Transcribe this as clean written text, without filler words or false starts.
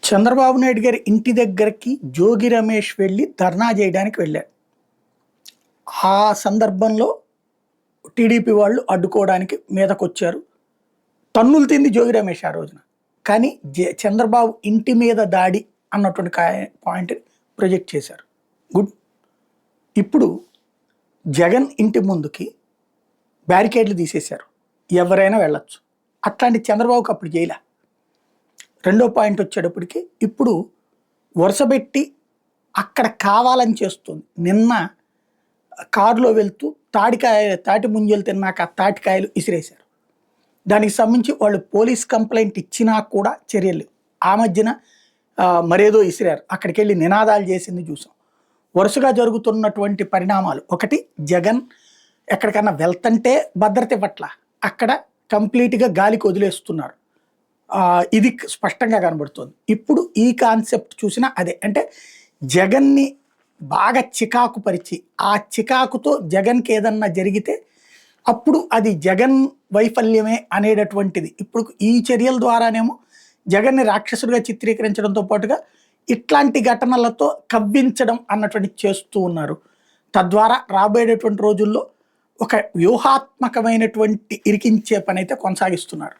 చంద్రబాబు నాయుడు గారి ఇంటి దగ్గరికి జోగి రమేష్ వెళ్ళి ధర్నా చేయడానికి వెళ్ళాడు. ఆ సందర్భంలో టీడీపీ వాళ్ళు అడ్డుకోవడానికి మీదకొచ్చారు. తన్నులు తింది జోగి రమేష్ ఆ రోజున. కానీ చంద్రబాబు ఇంటి మీద దాడి అన్నటువంటి పాయింట్ ప్రొజెక్ట్ చేశారు. గుడ్. ఇప్పుడు జగన్ ఇంటి ముందుకి బ్యారికేడ్లు తీసేశారు, ఎవరైనా వెళ్ళొచ్చు. అట్లాంటి చంద్రబాబుకి అప్పుడు చేయలే. రెండో పాయింట్ వచ్చేటప్పటికి ఇప్పుడు వరుసబెట్టి అక్కడ కావాలని చేస్తుంది. నిన్న కారులో వెళ్తూ తాటి ముంజలు తిన్నాక తాటికాయలు ఇసిరేశారు. దానికి సంబంధించి వాళ్ళు పోలీస్ కంప్లైంట్ ఇచ్చినా కూడా చర్యలు లేవు. ఆ మధ్యన మరేదో ఇసిరారు, అక్కడికి వెళ్ళి నినాదాలు చేసింది చూసాం. వరుసగా జరుగుతున్నటువంటి పరిణామాలు, ఒకటి జగన్ ఎక్కడికన్నా వెళ్తుంటే భద్రత ఇవ్వట్ల, అక్కడ కంప్లీట్గా గాలికి వదిలేస్తున్నారు. ఇది స్పష్టంగా కనబడుతుంది. ఇప్పుడు ఈ కాన్సెప్ట్ చూసినా అదే, అంటే జగన్ని బాగా చికాకు పరిచి ఆ చికాకుతో జగన్కి ఏదన్నా జరిగితే అప్పుడు అది జగన్ వైఫల్యమే అనేటటువంటిది. ఇప్పుడు ఈ చర్యల ద్వారానేమో జగన్ని రాక్షసుడిగా చిత్రీకరించడంతో పాటుగా ఇట్లాంటి ఘటనలతో కవ్వించడం అన్నటువంటి చేస్తూ ఉన్నారు. తద్వారా రాబోయేటటువంటి రోజుల్లో ఒక వ్యూహాత్మకమైనటువంటి ఇరికించే పని అయితే కొనసాగిస్తున్నారు.